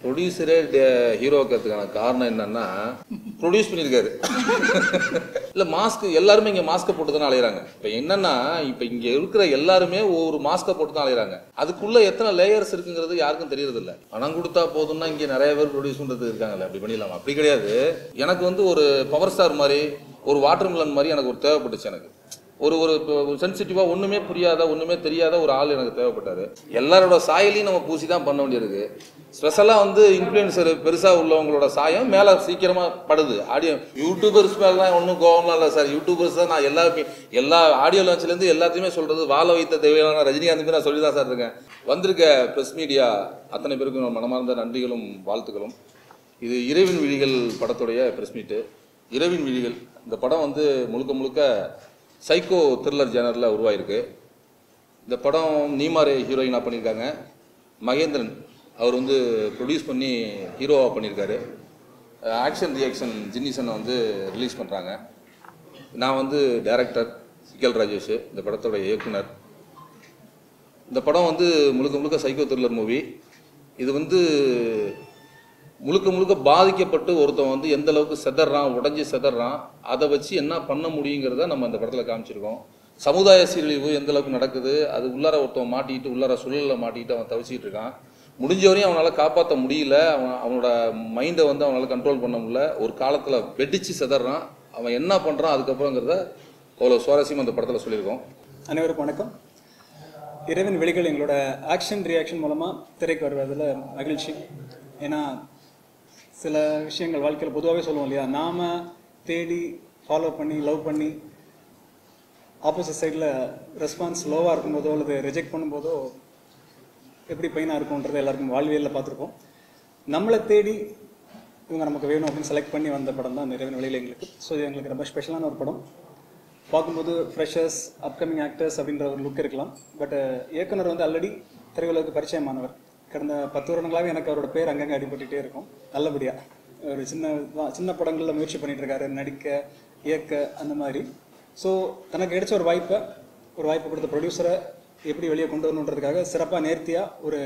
ப்ரொடியூசரே ஹீரோக்கிறதுக்கான காரணம் என்னன்னா ப்ரொடியூஸ் பண்ணியிருக்காரு. இல்லை மாஸ்க் எல்லாருமே இங்கே மாஸ்க்கை போட்டு தானே அலையிறாங்க. இப்போ என்னன்னா இப்போ இங்கே இருக்கிற எல்லாருமே ஒவ்வொரு மாஸ்க்கை போட்டு தான் அலையிறாங்க. அதுக்குள்ள எத்தனை லேயர்ஸ் இருக்குங்கிறது யாருக்கும் தெரியறது இல்லை. பணம் கொடுத்தா போதும்னா இங்கே நிறைய பேர் ப்ரொடியூஸ் பண்ணுறது இருக்காங்கல்ல, அப்படி பண்ணிடலாம். அப்படி கிடையாது. எனக்கு வந்து ஒரு பவர் ஸ்டார் மாதிரி ஒரு வாட்டர் மிலன் மாதிரி எனக்கு ஒரு தேவைப்பட்டுச்சு. எனக்கு ஒரு ஒரு சென்சிட்டிவாக ஒன்றுமே புரியாத ஒன்றுமே தெரியாத ஒரு ஆள் எனக்கு தேவைப்பட்டார். எல்லாரோட சாயலையும் நம்ம பூசி தான் பண்ண வேண்டியிருக்கு. ஸ்பெஷலாக வந்து இன்ஃப்ளூயன்சர் பெருசாக உள்ளவங்களோட சாயம் மேலே சீக்கிரமாக படுது. ஆடியோ யூடியூபர்ஸ் மேலாம் ஒன்றும் கோவம்லாம் இல்லை சார். யூடியூபர்ஸ் தான் நான் எல்லா ஆடியோ லான்ச்லேருந்து எல்லாத்தையுமே சொல்கிறது. வாழ வைத்த தேவையான ரஜினிகாந்த் நான் சொல்லி தான் சார் இருக்கேன். வந்திருக்க ப்ரெஸ் மீடியா அத்தனை பேருக்கும் மனமார்ந்த நன்றிகளும் வாழ்த்துக்களும். இது இரவின் விழிகள் படத்துடைய ப்ரெஸ் மீட்டு. இரவின் விழிகள் இந்த படம் வந்து முழுக்க முழுக்க சைக்கோ த்ரில்லர் ஜேனரில் உருவாயிருக்கு. இந்த படம் நீமாரே ஹீரோயினாக பண்ணியிருக்காங்க. மகேந்திரன் அவர் வந்து ப்ரொடியூஸ் பண்ணி ஹீரோவாக பண்ணியிருக்காரு. ஆக்ஷன் ரியாக்ஷன் ஜின்னிசனை வந்து ரிலீஸ் பண்ணுறாங்க. நான் வந்து டைரக்டர் சிக்கல் ராஜேஷ், இந்த படத்தோட இயக்குனர். இந்த படம் வந்து முழுக்க முழுக்க சைக்கோ த்ரில்லர் மூவி. இது வந்து முழுக்க முழுக்க பாதிக்கப்பட்டு ஒருத்தன் வந்து எந்த அளவுக்கு செதறான், உடஞ்சி செதறான், அதை வச்சு என்ன பண்ண முடியுங்கிறத நம்ம இந்த படத்தில் காமிச்சிருக்கோம். சமுதாய சீரழிவு எந்த அளவுக்கு நடக்குது, அது உள்ளார ஒருத்தன் மாட்டிக்கிட்டு உள்ளார சூழலில் மாட்டிக்கிட்டு அவன் தவிச்சிக்கிட்டு இருக்கான். முடிஞ்ச வரையும் அவனால் காப்பாற்ற முடியல. அவனோட மைண்டை வந்து அவனால் கண்ட்ரோல் பண்ண முடியல. ஒரு காலத்தில் வெடிச்சு செதறான். அவன் என்ன பண்ணுறான் அதுக்கப்புறங்கிறத அவ்வளோ சுவாரஸ்யமாக அந்த படத்தில் சொல்லியிருக்கோம். அனைவருக்கும் வணக்கம். இரவின் விழிகள் எங்களோட ஆக்ஷன் ரியாக்ஷன் மூலமாக திரைக்கு வருவதில் மகிழ்ச்சி. ஏன்னா சில விஷயங்கள் வாழ்க்கையில் பொதுவாகவே சொல்லுவோம் இல்லையா, நாம் தேடி ஃபாலோ பண்ணி லவ் பண்ணி ஆப்போசிட் சைடில் ரெஸ்பான்ஸ் லோவாக இருக்கும்போதோ அல்லது ரிஜெக்ட் பண்ணும்போதோ எப்படி பெயினாக இருக்கும்ன்றது எல்லாருக்கும் வாழ்வியலில் பார்த்துருப்போம். நம்மளை தேடி இவங்க நமக்கு வேணும் அப்படின்னு செலக்ட் பண்ணி வந்த படம் தான் இரவின் விழிகள் எங்களுக்கு. ஸோ இது எங்களுக்கு ரொம்ப ஸ்பெஷலான ஒரு படம். பார்க்கும்போது ஃப்ரெஷர்ஸ், அப்கமிங் ஆக்டர்ஸ் அப்படின்ற ஒரு லுக் இருக்கலாம். பட் இயக்குனர் வந்து ஆல்ரெடி திரையுலகுக்கு பரிச்சயமானவர். கடந்த 10 வருடங்களாகவே எனக்கு அவரோட பேர் அங்கங்கே அடிபட்டுகிட்டே இருக்கும். நல்லபடியாக ஒரு சின்ன படங்களில் முயற்சி பண்ணிட்டு இருக்காரு, நடிக்க, இயக்க, அந்த மாதிரி. ஸோ தனக்கு கிடைச்ச ஒரு வாய்ப்பை கொடுத்த ப்ரொடியூசரை எப்படி வெளியே கொண்டு வரணுன்றதுக்காக சிறப்பாக நேர்த்தியாக ஒரு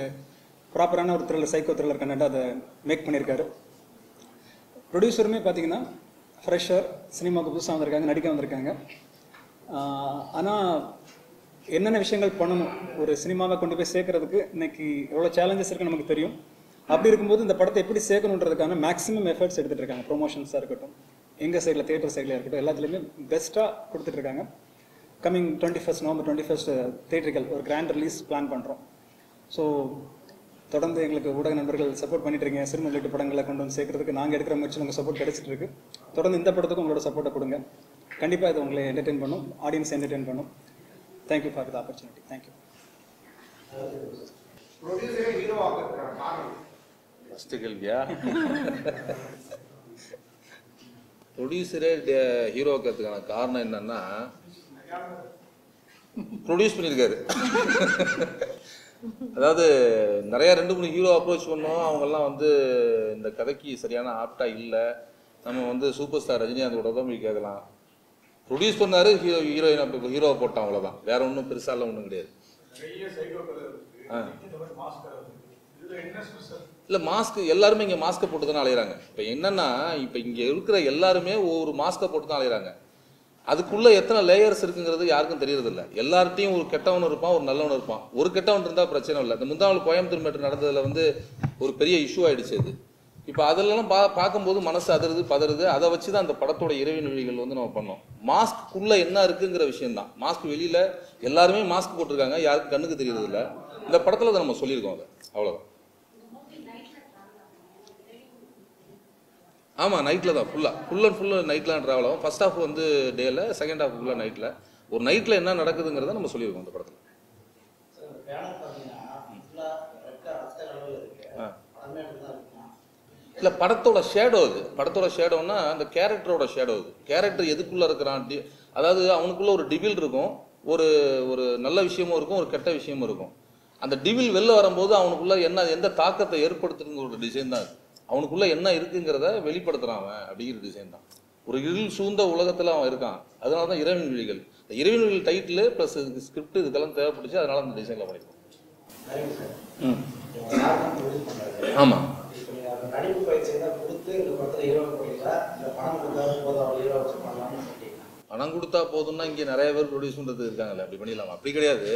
ப்ராப்பரான ஒரு த்ரில்லர், சைக்கோ த்ரில்லர் கண்டென்ட் அதை மேக் பண்ணியிருக்காரு. ப்ரொடியூசருமே பார்த்தீங்கன்னா ஃப்ரெஷர், சினிமாவுக்கு புதுசாக வந்திருக்காங்க, நடிக்க வந்திருக்காங்க. ஆனால் என்னென்ன விஷயங்கள் பண்ணணும் ஒரு சினிமாவை கொண்டு போய் சேர்க்கறதுக்கு இன்னைக்கு எவ்வளோ சேலஞ்சஸ் இருக்குன்னு நமக்கு தெரியும். அப்படி இருக்கும்போது இந்த படத்தை எப்படி சேர்க்கணுன்றதுக்கான மேக்ஸிமம் எஃபர்ட்ஸ் எடுத்துகிட்டு இருக்காங்க. ப்ரொமோஷன்ஸாக இருக்கட்டும், எங்கள் சைடில் தியேட்டர் சைடில் இருக்கட்டும், எல்லாத்துலேயுமே பெஸ்ட்டாக கொடுத்துட்ருக்காங்க. கம்மிங் 21 நவம்பர் 21 தியேட்டர்கள் ஒரு கிராண்ட் ரிலீஸ் பிளான் பண்ணுறோம். ஸோ தொடர்ந்து எங்களுக்கு ஊடக நண்பர்கள் சப்போர்ட் பண்ணிட்டுருக்கீங்க. சினிமா ரிலேட்டட் படங்களை கொண்டு வந்து சேர்க்கறதுக்கு நாங்கள் எடுக்கிற முயற்சியில் உங்கள் சப்போர்ட் கிடைச்சிட்டு இருக்கு. தொடர்ந்து இந்த படத்துக்கும் உங்களோட சப்போர்ட்டை கொடுங்க. கண்டிப்பாக இது உங்களை என்டர்டெயின் பண்ணும், ஆடியன்ஸ் என்டர்டெயின் பண்ணும். Thank you for the opportunity. Thank you. First கேள்வியா? ப்ரொடியூசரே ஹீரோக்கிறதுக்கான காரணம் என்னன்னா ப்ரொடியூஸ் பண்ணியிருக்காரு. அதாவது நிறையா 2-3 ஹீரோ அப்ரோச் பண்ணோம். அவங்கெல்லாம் வந்து இந்த கதைக்கு சரியான ஆப்டாக இல்லை. நம்ம வந்து சூப்பர் ஸ்டார் ரஜினிகாந்தோட தான் போய் கேட்கலாம். ப்ரொடியூஸ் பண்ணாரு, ஹீரோவை போட்டான், அவ்வளோதான். வேற ஒன்றும் பெருசாலாம் ஒன்றும் கிடையாது. இல்லை மாஸ்க் எல்லாருமே இங்கே மாஸ்க்கை போட்டு தானே அலையிறாங்க. இப்போ என்னன்னா இப்போ இங்கே இருக்கிற எல்லாருமே ஒவ்வொரு மாஸ்க்கை போட்டு தான் அலையிறாங்க. அதுக்குள்ளே எத்தனை லேயர்ஸ் இருக்குங்கிறது யாருக்கும் தெரியறதில்ல. எல்லார்ட்டையும் ஒரு கெட்டவன் இருப்பான், ஒரு நல்லவன் இருப்பான். ஒரு கெட்டவன் இருந்தால் பிரச்சனை இல்லை. இந்த முந்தாள் கோயம்புத்தூர் மேட்டர் நடந்ததில் வந்து ஒரு பெரிய இஷ்யூ ஆகிடுச்சு. அது இப்போ அதெல்லாம் பார்க்கும்போது மனசு அதிருது, பதறுது. அதை வச்சு தான் அந்த படத்தோட இரவின் விழிகள் வந்து நம்ம பண்ணோம். மாஸ்க்குள்ளே என்ன இருக்குங்கிற விஷயம்தான். மாஸ்க் வெளியில் எல்லாருமே மாஸ்க் போட்டிருக்காங்க, யாருக்கும் கண்ணுக்கு தெரியறது இல்லை. இந்த படத்தில் அதை நம்ம சொல்லியிருக்கோம். அதை அவ்வளோதான். ஆமாம், நைட்டில் தான் ஃபுல் அண்ட் ஃபுல்லு நைட்லாம் ட்ராவல் ஆகும். ஃபர்ஸ்ட் ஹாஃப் வந்து டேயில், செகண்ட் ஹாஃப் ஃபுல்லாக நைட்டில். ஒரு நைட்டில் என்ன நடக்குதுங்கிறத நம்ம சொல்லியிருக்கோம் இந்த படத்தில். இல்லை படத்தோட ஷேடோ அது. படத்தோட ஷேடோன்னா அந்த கேரக்டரோட ஷேடோ அது. கேரக்டர் எதுக்குள்ளே இருக்கிறான், அதாவது அவனுக்குள்ள ஒரு டிவில் இருக்கும், ஒரு ஒரு நல்ல விஷயமும் இருக்கும், ஒரு கெட்ட விஷயமும் இருக்கும். அந்த டிவில் வெளில வரும்போது அவனுக்குள்ள எந்த தாக்கத்தை ஏற்படுத்துங்கிற ஒரு டிசைன் தான் அது. அவனுக்குள்ள என்ன இருக்குங்கிறத வெளிப்படுத்துறான் அவன் அப்படிங்கிற டிசைன் தான். ஒரு இருள் சூழ்ந்த உலகத்தில் அவன் இருக்கான். அதனால தான் இரவின் விழிகள். இந்த இரவின் விழிகள் டைட்டில் ப்ளஸ் இதுக்கு ஸ்கிரிப்ட் இதெல்லாம் தேவைப்பட்டுச்சு. அதனால அந்த டிசைனில் பண்ணியிருக்கோம். ஆமாம். நடிப்பு பயிற்சி தான் கொடுத்து இந்த படத்தில் ஹீரோ போட்டீங்களா இந்த பணம் கொடுத்தா போதும் அவர் ஹீரோ வச்சு பண்ணலாம்னு சொல்லிட்டீங்க. பணம் கொடுத்தா போதும்னா இங்கே நிறைய பேர் ப்ரொடியூஸ் பண்ணுறது இருக்காங்கல்ல, அப்படி பண்ணிடலாம். அப்படி கிடையாது.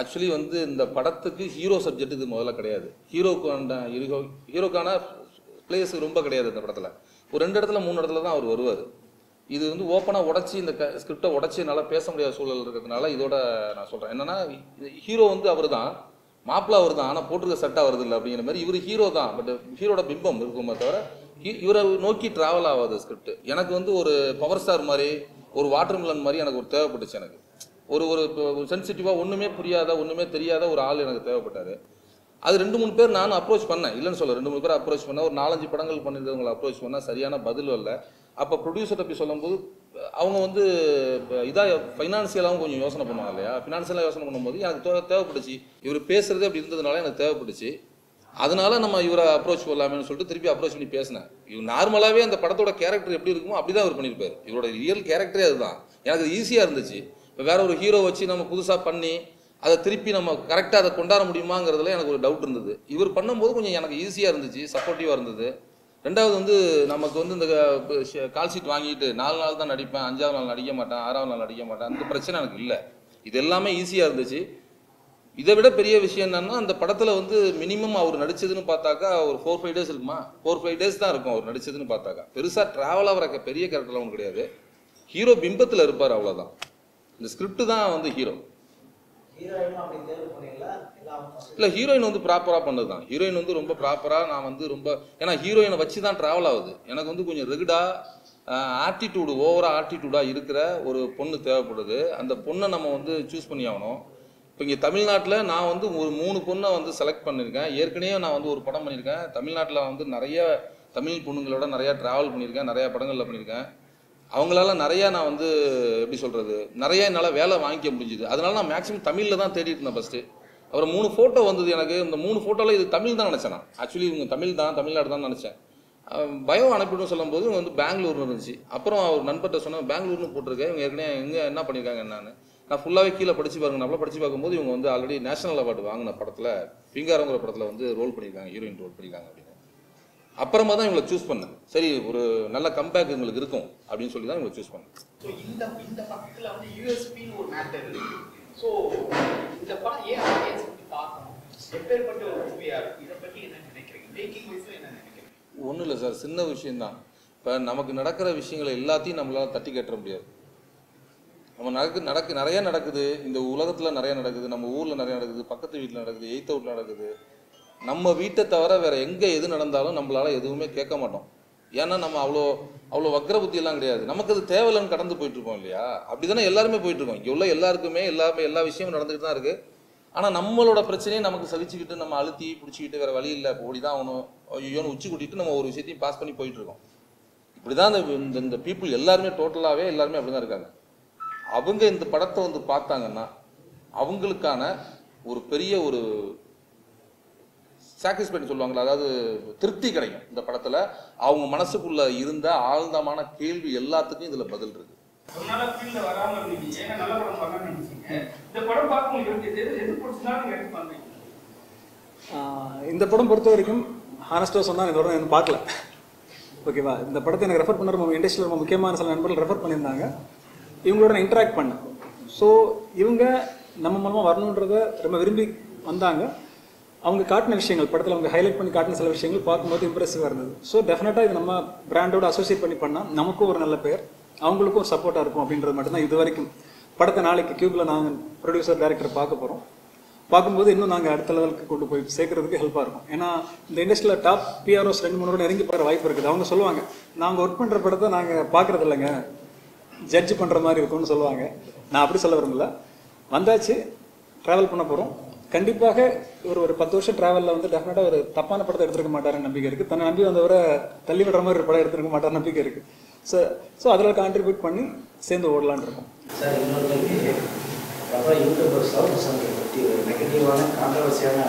ஆக்சுவலி வந்து இந்த படத்துக்கு ஹீரோ சப்ஜெக்ட் இது முதல்ல கிடையாது. ஹீரோக்கான பிளேஸ் ரொம்ப கிடையாது இந்த படத்தில். ஒரு 2 இடத்துல 3 இடத்துல தான் அவர் வருவார். இது வந்து ஓப்பனாக உடச்சி இந்த ஸ்கிரிப்டை உடச்சி என்னால் பேச முடியாத சூழல் இருக்கிறதுனால இதோட நான் சொல்கிறேன். என்னென்னா ஹீரோ வந்து அவர் தான், மாப்பிள்ளை அவர் தான், ஆனால் போட்டிருக்க சட்டாக வருது இல்லை அப்படிங்கிற மாதிரி. இவர் ஹீரோ தான், பட் ஹீரோட பிம்பம் இருக்குமே தவிர இவரை நோக்கி ட்ராவல் ஆகாது ஸ்கிரிப்ட். எனக்கு வந்து ஒரு பவர் ஸ்டார் மாதிரி, ஒரு வாட்டர் மிலன் மாதிரி எனக்கு ஒரு தேவைப்பட்டுச்சு. எனக்கு ஒரு சென்சிட்டிவாக ஒன்றுமே புரியாத ஒன்றுமே தெரியாத ஒரு ஆள் எனக்கு தேவைப்பட்டார். அது 2-3 பேர் நானும் அப்ரோச் பண்ணேன், இல்லைன்னு சொல்ல 2-3 பேர் அப்ரோச் பண்ணேன். ஒரு 4-5 படங்கள் பண்ணியிருந்தவங்களை அப்ரோச் பண்ணால் சரியான பதில் இல்லை. அப்போ ப்ரொடியூசர் அப்படி சொல்லும்போது அவங்க வந்து இதாக ஃபைனான்சியலாகவும் கொஞ்சம் யோசனை பண்ணுவாங்க இல்லையா. ஃபினான்சியலாக யோசனை பண்ணும்போது எனக்கு தேவைப்பட்டுச்சு. இவர் பேசுறது அப்படி இருந்ததுனால எனக்கு தேவைப்பட்டுச்சு. அதனால நம்ம இவரை அப்ரோச் பண்ணலாமேன்னு சொல்லிட்டு திருப்பி அப்ரோச் பண்ணி பேசினேன். இவர் நார்மலாகவே அந்த படத்தோட கேரக்டர் எப்படி இருக்குமோ அப்படி தான் இவர் பண்ணியிருப்பார். இவரோட ரியல் கேரக்டரே அதுதான். எனக்கு அது ஈஸியாக இருந்துச்சு. இப்போ வேற ஒரு ஹீரோ வச்சு நம்ம புதுசாக பண்ணி அதை திருப்பி நம்ம கரெக்டாக அதை கொண்டாட முடியுமாங்கிறதுல எனக்கு ஒரு டவுட் இருந்தது. இவர் பண்ணும்போது கொஞ்சம் எனக்கு ஈஸியாக இருந்துச்சு, சப்போர்ட்டிவாக இருந்தது. ரெண்டாவது வந்து நமக்கு வந்து இந்த கால் ஷீட் வாங்கிட்டு 4 நாள் தான் நடிப்பேன், 5ஆவது நாள் நடிக்க மாட்டேன், 6ஆவது நாள் நடிக்க மாட்டேன், அந்த பிரச்சனை எனக்கு இல்லை. இது எல்லாமே ஈஸியாக இருந்துச்சு. இதை விட பெரிய விஷயம் என்னன்னா, அந்த படத்தில் வந்து மினிமம் அவர் நடிச்சதுன்னு பார்த்தாக்கா ஒரு 4-5 டேஸ் இருக்குமா, 4-5 டேஸ் தான் இருக்கும் அவர் நடிச்சதுன்னு பார்த்தாக்கா. பெருசாக ட்ராவல் ஆகிற பெரிய கேரக்டர்லாம் ஒன்றும் கிடையாது. ஹீரோ பிம்பத்தில் இருப்பார், அவ்வளோதான். இந்த ஸ்கிரிப்ட் தான் வந்து ஹீரோ. இல்லை, ஹீரோயின் வந்து ப்ராப்பராக பண்ணது தான். ஹீரோயின் வந்து ரொம்ப ப்ராப்பராக நான் வந்து ரொம்ப, ஏன்னா ஹீரோயினை வச்சு தான் ட்ராவல் ஆகுது. எனக்கு வந்து கொஞ்சம் ரெகுடாக ஆட்டிடியூடு, ஓவராக ஆட்டிடியூடாக இருக்கிற ஒரு பொண்ணு தேவைப்படுது. அந்த பொண்ணை நம்ம வந்து சூஸ் பண்ணி ஆகணும். இப்போ இங்கே தமிழ்நாட்டில் நான் வந்து ஒரு 3 பொண்ணை வந்து செலக்ட் பண்ணியிருக்கேன். ஏற்கனவே நான் வந்து ஒரு படம் பண்ணியிருக்கேன் தமிழ்நாட்டில். வந்து நிறைய தமிழ் பொண்ணுங்களோட நிறையா ட்ராவல் பண்ணியிருக்கேன், நிறையா படங்களில் பண்ணியிருக்கேன். அவங்களால நிறையா நான் வந்து எப்படி சொல்கிறது, நிறையா என்னால் வேலை வாங்கிக்க முடிஞ்சுது. அதனால நான் மேக்ஸிமம் தமிழில் தான் தேடிட்டு இருந்தேன் ஃபஸ்ட்டு. அப்புறம் 3 ஃபோட்டோ வந்தது எனக்கு. இந்த 3 ஃபோட்டோவில் இது தமிழ் தான் நினச்சேன். நான் ஆக்சுவலி இவங்க தமிழ் தான், தமிழ்நாடு தான் நினச்சேன். பயோ அனுப்பிவிடும் சொல்லும்போது இவங்க வந்து பெங்களூர்னு இருந்துச்சு. அப்புறம் அவர் நண்பர்கிட்ட சொன்னேன், பெங்களூர்னு போட்டிருக்கேன், இவங்க ஏற்கனவே எங்கே என்ன பண்ணியிருக்காங்க என்னன்னு. நான் ஃபுல்லாகவே கீழே படித்து பாருங்க. நம்மள படித்து பார்க்கும்போது இவங்க வந்து ஆல்ரெடி நேஷனல் அவார்டு வாங்கின படத்தில், பிங்காரங்கிற படத்தில் வந்து ரோல் பண்ணியிருக்காங்க, ஹீரோயின் ரோல் பண்ணியிருக்காங்க அப்படின்னு. அப்புறமா தான் இவங்களை சூஸ் பண்ணேன். சரி, ஒரு நல்ல கம்பேக் இவங்களுக்கு இருக்கும் அப்படின்னு சொல்லி தான் இவங்களை சூஸ் பண்ணேன். ஸோ இந்த படத்தில் வந்து யூஎஸ்பின்னு ஒரு மேட்டர் இருக்கு. ஸோ இந்த படம் ஏன் ஆடியன்ஸ் வந்து பார்க்கணும், எப்பேற்பட்ட ஒரு மூவியாக இருக்குது, இதை பற்றி என்ன நினைக்கிறீங்க, மேக்கிங் வைஸில் என்ன நினைக்கிறீங்க? ஒன்றும் இல்லை சார், சின்ன விஷயம்தான். இப்போ நமக்கு நடக்கிற விஷயங்களை எல்லாத்தையும் நம்மளால் தட்டி கட்ட முடியாது. நம்ம நிறைய நடக்குது, இந்த உலகத்தில் நிறைய நடக்குது, நம்ம ஊரில் நிறைய நடக்குது, பக்கத்து வீட்டில் நடக்குது, எய்த்த வீட்டில் நடக்குது. நம்ம வீட்டை தவிர வேற எங்கே எது நடந்தாலும் நம்மளால எதுவுமே கேட்க மாட்டோம். ஏன்னா நம்ம அவ்வளோ வக்ர புத்தியெல்லாம் கிடையாது. நமக்கு அது தேவையில்லைன்னு கடந்து போயிட்டு இருக்கோம் இல்லையா. அப்படி தானே எல்லாருமே போயிட்டு இருக்கோம். இங்கே உள்ள எல்லாருக்குமே எல்லா விஷயமும் நடந்துகிட்டு தான் இருக்கு. ஆனால் நம்மளோட பிரச்சனையை நமக்கு சலிச்சுக்கிட்டு நம்ம அழுத்தி பிடிச்சிக்கிட்டு வேற வழி இல்லை, ஓடி தான் ஆகணும், ஐயோன்னு உச்சி கூட்டிட்டு நம்ம ஒரு விஷயத்தையும் பாஸ் பண்ணி போயிட்டு இருக்கோம். இப்படிதான் இந்த பீப்புள் எல்லாருமே டோட்டலாகவே எல்லாருமே அப்படிதான் இருக்காங்க. அவங்க இந்த படத்தை வந்து பார்த்தாங்கன்னா அவங்களுக்கான ஒரு பெரிய ஒரு சாட்டிஸ்ஃபைட் சொல்லுவாங்களா, அதாவது திருப்தி கிடைக்கும். இந்த படத்துல அவங்க மனசுக்குள்ள இருந்த ஆழ்ந்தமான கேள்வி எல்லாத்துக்கும் இதுல பதில் இருக்கு. இந்த படம் பொறுத்த வரைக்கும் ஹானஸ்டாக சொன்னால் இந்த படம் எனக்கு பார்க்கல, ஓகேவா. இந்த படத்தை எனக்கு ரெஃபர் பண்ண ரொம்ப இண்டஸ்ட்ரியில் ரொம்ப முக்கியமான சில நண்பர்கள் ரெஃபர் பண்ணியிருந்தாங்க. இவங்களோட நான் இன்ட்ராக்ட் பண்ணேன். ஸோ இவங்க நம்ம மூலமாக வரணுன்றதை ரொம்ப விரும்பி வந்தாங்க. அவங்க காட்டின விஷயங்கள், படத்தில் அவங்க ஹைலைட் பண்ணி காட்டின சில விஷயங்கள் பார்க்கும்போது இம்ப்ரெசிவாக இருந்தது. ஸோ டெஃபினட்டாக இது நம்ம பிராண்டோட அசோசியேட் பண்ணி பண்ணால் நமக்கும் ஒரு நல்ல பேர், அவங்களுக்கும் ஒரு சப்போர்ட்டாக இருக்கும் அப்படின்றது மட்டும்தான் இது வரைக்கும். படத்தை நாளைக்கு கியூபில் நாங்கள் ப்ரொடியூசர் டைரக்டர் பார்க்க போகிறோம். பார்க்கும்போது இன்னும் நாங்கள் அடுத்த லெவலுக்கு கொண்டு போய் சேர்க்கறதுக்கு ஹெல்ப்பாக இருக்கும். ஏன்னா இந்த இண்டஸ்ட்ரியில் டாப் பிஆர்ஓஸ் 2-3 நெருங்கி போகிற வாய்ப்பு இருக்குது. அவங்க சொல்லுவாங்க, நாங்கள் ஒர்க் பண்ணுற படத்தை நாங்கள் பார்க்குறது இல்லைங்க, ஜட்ஜ் பண்ணுற மாதிரி இருக்கும்னு சொல்லுவாங்க. நான் அப்படி சொல்ல விரும்பல. வந்தாச்சு, ட்ராவல் பண்ண போகிறோம். கண்டிப்பாக ஒரு 10 வருஷம் ட்ராவலில் வந்து டெஃபினட்டாக ஒரு தப்பான படத்தை எடுத்துருக்க மாட்டாருன்னு நம்பிக்கை இருக்குது. தன்னை நம்பி வந்தவரை தள்ளி விடுற மாதிரி ஒரு படம் எடுத்துருக்க மாட்டார் நம்பிக்கை இருக்குது. ஸோ அதில் கான்ட்ரிபியூட் பண்ணி சேர்ந்து ஓடலான்னு இருக்கோம். சார், இன்னொரு அப்புறம் யூடியூபர் சவுண்ட் சங்கை பற்றி ஒரு நெகட்டிவான கான்ட்ரவர்சியான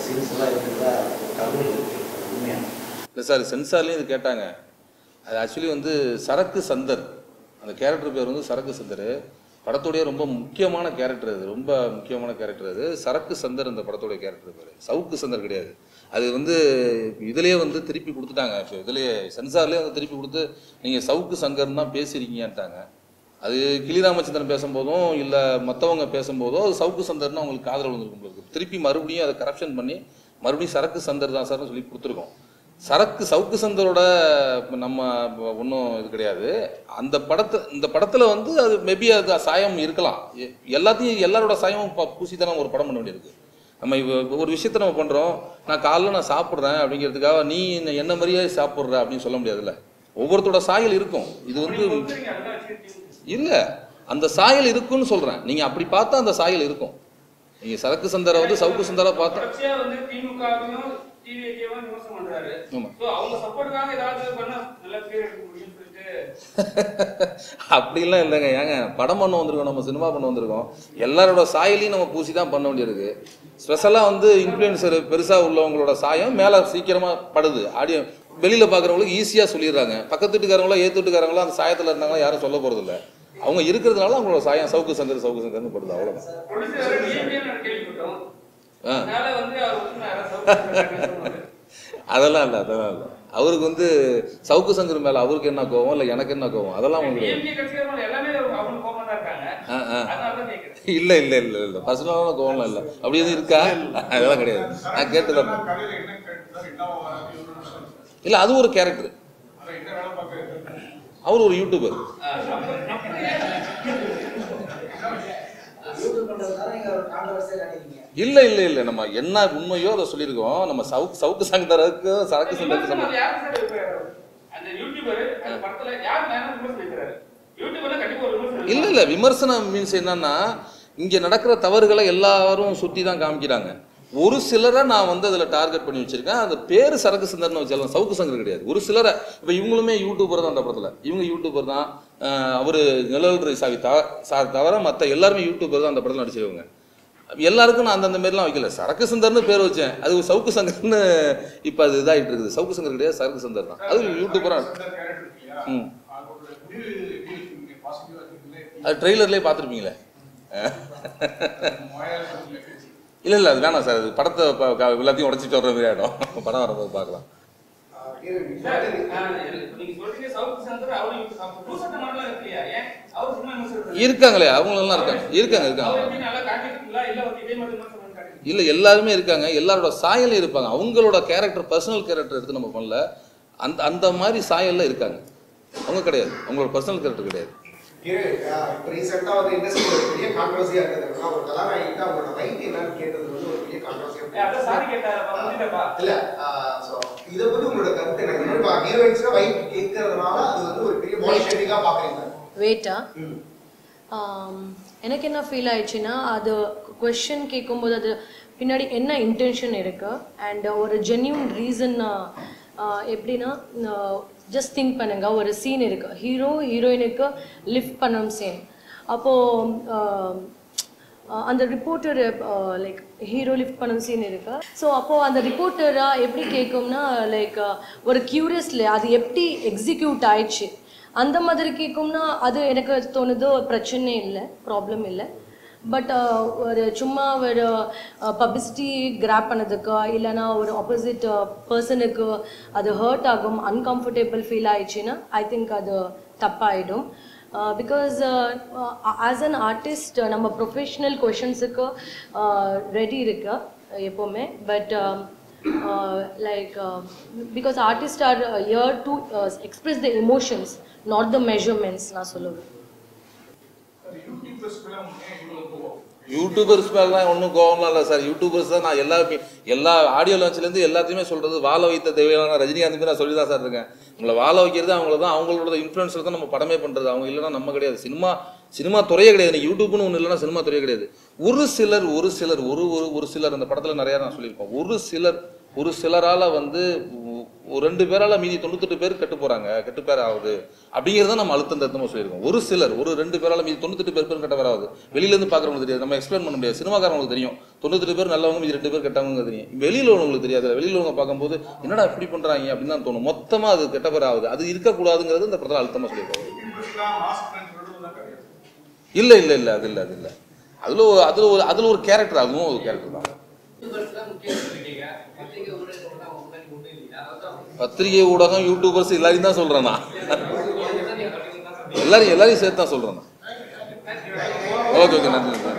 சீன்ஸ் எல்லாம் இருக்கிறதா தகவல் இருக்குது, உண்மையான? இல்லை சார், சென்சார்லேயும் இது கேட்டாங்க. அது ஆக்சுவலி வந்து சரக்கு சந்தர், அந்த கேரக்டர் பேர் வந்து சரக்கு சந்தர். படத்துடைய ரொம்ப முக்கியமான கேரக்டர் அது, ரொம்ப முக்கியமான கேரக்டர் அது. சரக்கு சந்தர் அந்த படத்துடைய கேரக்டர் பேர், சவுக்கு சந்தர் கிடையாது. அது வந்து இதுலேயே வந்து திருப்பி கொடுத்துட்டாங்க. இதுலேயே சென்சார்லேயே வந்து திருப்பி கொடுத்து நீங்கள் சவுக்கு சங்கர்னு தான் பேசியிருக்கீங்கன்ட்டாங்க. அது கிளி ராமச்சந்திரன் பேசும்போதும் இல்லை மற்றவங்க பேசும்போதோ அது சவுக்கு சந்தர்னு அவங்களுக்கு காதல் விழுந்துருக்கும். திருப்பி மறுபடியும் அதை கரப்ஷன் பண்ணி மறுபடியும் சரக்கு சந்தர் தான் சார்னு சொல்லி கொடுத்துருக்கோம். சவுக்கு சந்தரோட நம்ம ஒன்றும் இது கிடையாது. இந்த படத்தில் வந்து அது மேபி அது சாயம் இருக்கலாம். எல்லாத்தையும் எல்லாரோட சாயமும் பூசி தான் ஒரு படம் பண்ண வேண்டியிருக்கு. நம்ம ஒரு விஷயத்த நம்ம பண்ணுறோம், நான் காலைல சாப்பிட்றேன் அப்படிங்கிறதுக்காக நீ என்ன மாதிரியே சாப்பிட்ற அப்படின்னு சொல்ல முடியாதுல்ல. ஒவ்வொருத்தரோட சாயல் இருக்கும். இது வந்து இல்லை, அந்த சாயல் இருக்குன்னு சொல்கிறேன். நீங்கள் அப்படி பார்த்தா அந்த சாயல் இருக்கும். நீங்கள் சரக்கு சந்தரை வந்து சவுக்கு சந்தரை பார்த்தா அப்படிலாம் இல்லைங்க. ஏங்க படம் பண்ண வந்திருக்கோம், நம்ம சினிமா பண்ண வந்திருக்கோம். எல்லாரோட சாயலையும் நம்ம பூசி தான் பண்ண வேண்டியிருக்கு. ஸ்பெஷலாக வந்து இன்ஃப்ளூயன்சர் பெருசாக உள்ளவங்களோட சாயம் மேலே சீக்கிரமாக படுது. ஆடியோ வெளியில் பார்க்குறவங்களுக்கு ஈஸியாக சொல்லிடுறாங்க. பக்கத்து வீட்டுக்காரங்களோ வீட்டுக்காரங்களோ அந்த சாயத்தில் இருந்தாங்களோ யாரும் சொல்ல போகிறதில்ல. அவங்க இருக்கிறதுனால அவங்களோட சாயம் சவுக்கு சங்கர்னு படுது. அவ்வளோதான். அதெல்லாம் இல்லை, அதெல்லாம் இல்லை. அவருக்கு வந்து சவுக்கு சங்கர் மேலே அவருக்கு என்ன கோவம் இல்லை எனக்கு என்ன கோவம் அதெல்லாம் உங்களுக்கு இல்லை இல்லை இல்லை இல்லை பர்சனலான கோவம்லாம் இல்லை. அப்படி எதுவும் இருக்கா? அதெல்லாம் கிடையாது. நான் கேட்டுதான் இல்லை. அது ஒரு கேரக்டர். அவர் ஒரு யூடியூபர். இல்லை இல்லை இல்லை நம்ம என்ன உண்மையோ அதை சொல்லியிருக்கோம். நம்ம சவுக்கு சங்கருக்கு சரக்கு சங்கருக்கு இல்லை இல்லை விமர்சனம் மீன்ஸ் என்னன்னா இங்கே நடக்கிற தவறுகளை எல்லாரும் சுற்றி தான் காமிக்கிறாங்க. ஒரு சிலரை நான் வந்து அதில் டார்கெட் பண்ணி வச்சிருக்கேன். அந்த பேர் சரக்கு சந்தர்னு வச்சாலும் சவுக்கு சங்கர் கிடையாது. ஒரு சிலரை இப்போ இவங்களுமே யூடியூபர் தான். அந்த படத்தில் இவங்க யூடியூபர் தான். அவர் நிழல் சாவி தவிர மற்ற எல்லாருமே யூடியூபர் தான் அந்த படத்தில் நடிச்சிருவாங்க. எல்லாருக்கும் நான் அந்த மாரிலாம் வைக்கல. சரக்கு சந்தர்னு பேர் வச்சேன். அது சவுக்கு சங்கர்னு இப்போ அது இதாகிட்டு இருக்குது. சவுக்கு சங்கர் கிடையாது, சரக்கு சந்தர் தான். அது யூடியூபராக அது ட்ரெய்லர்லேயே பார்த்துருப்பீங்களே. இல்லை இல்லை அது வேணாம் சார். அது படத்தை எல்லாத்தையும் உடச்சிட்டு வர்ற மாதிரி ஆகிடும். படம் வரும்போது பார்க்கலாம். இருக்காங்களே அவங்களெல்லாம் இருக்காங்க. இல்லை எல்லாருமே இருக்காங்க. எல்லாரோட சாயலும் இருப்பாங்க. அவங்களோட கேரக்டர் பர்சனல் கேரக்டர் எடுத்து நம்ம பண்ணல. அந்த மாதிரி சாயல்ல இருக்காங்க. அவங்க கிடையாது. அவங்களோட பர்சனல் கேரக்டர் கிடையாது. எனக்கு என்ன ஃபீல் ஆயிடுச்சுன்னா அது கொஸ்டின் கேட்கும்போது அது பின்னாடி என்ன இன்டென்ஷன் இருக்கு அண்ட் ஒரு ஜென்யூன் ரீசன். எப்படின்னா ஜஸ்ட் திங்க் பண்ணுங்க, ஒரு சீன் இருக்கு, ஹீரோயினுக்கு லிஃப்ட் பண்ணணும் சீன். அப்போது அந்த ரிப்போர்ட்டர் லைக் ஹீரோ லிஃப்ட் பண்ணணும் சீன் இருக்கு. ஸோ அப்போது அந்த ரிப்போர்ட்டராக எப்படி கேட்கும்னா லைக் ஒரு க்யூரியஸ்ல அது எப்படி எக்ஸிக்யூட் ஆயிடுச்சு அந்த மாதிரி கேட்கும்னா அது எனக்கு தோணுது பிரச்சனை இல்லை, ப்ராப்ளம் இல்லை. பட் ஒரு சும்மா ஒரு பப்ளிசிட்டி கிராப் பண்ணதுக்கு இல்லைனா ஒரு ஆப்போசிட் பர்சனுக்கு அது ஹர்ட் ஆகும், அன்கம்ஃபர்டபுள் ஃபீல் ஆயிடுச்சுன்னா ஐ திங்க் அது தப்பாயிடும். பிகாஸ் ஆஸ் அன் ஆர்டிஸ்ட் நம்ம ப்ரொஃபஷ்னல் கொஷன்ஸுக்கு ரெடி இருக்கு எப்போவுமே. But like because artists are here to express the emotions, not the measurements. நான் சொல்லுவேன் யூடியூபர்ஸ் மேலாம் ஒன்றும் கோவம்லாம் இல்லை சார். யூடியூபர்ஸ் தான் நான் எல்லா ஆடியோ லான்ச்லேருந்து எல்லாத்தையுமே சொல்கிறது. வாழ வைத்த தேவையான ரஜினிகாந்த் மாதிரி நான் சொல்லி தான் சார் இருக்கேன். உங்களை வாழ வைக்கிறது அவங்கள தான், அவங்களோட இன்ஃப்ளூயன்ஸில் தான் நம்ம படமே பண்ணுறது. அவங்க இல்லைன்னா நம்ம கிடையாது. சினிமா துறையே கிடையாது. நீங்கள் யூடியூப்னு ஒன்று இல்லைன்னா சினிமா துறையே கிடையாது. ஒரு சிலர் அந்த படத்தில் நிறையா நான் சொல்லியிருப்போம். ஒரு சிலரால் வந்து ஒரு 2 பேரால் மீதி 98 பேர் கெட்டு பேர் ஆகுது அப்படிங்கிறத நம்ம அழுத்தமாக சொல்லியிருக்கோம். ஒரு 2 பேரால் மீதி 98 பேர் கெட்ட பேர் ஆகுது. வெளியிலேருந்து பார்க்குறவங்களுக்கு தெரியாது, நம்ம எக்ஸ்பிளைன் பண்ண முடியாது. சினிமாக்காரங்களுக்கு தெரியும் 98 பேர் நல்லவங்க மீதி 2 பேர் கெட்டவங்க தெரியும். வெளியில் உள்ளவங்களுக்கு தெரியாது. வெளியில் உள்ளவங்க பார்க்கும்போது என்னடா இப்படி பண்ணுறாங்க அப்படின்னு தான் தோணும். மொத்தமாக அது கெட்ட பேர் ஆகுது. அது இருக்கக்கூடாதுங்கிறது இந்த படத்தில் அழுத்தமாக சொல்லியிருக்கோம். இல்லை அது இல்லை. அதில் ஒரு கேரக்டர், அதுவும் ஒரு கேரக்டர் தான். பத்திரிகை ஊடகம் யூடியூபர்ஸ் எல்லாரையும் தான் சொல்றேன் நான். எல்லாரையும் சேர்த்து தான் சொல்றேன். ஓகே ஓகே, நன்றி.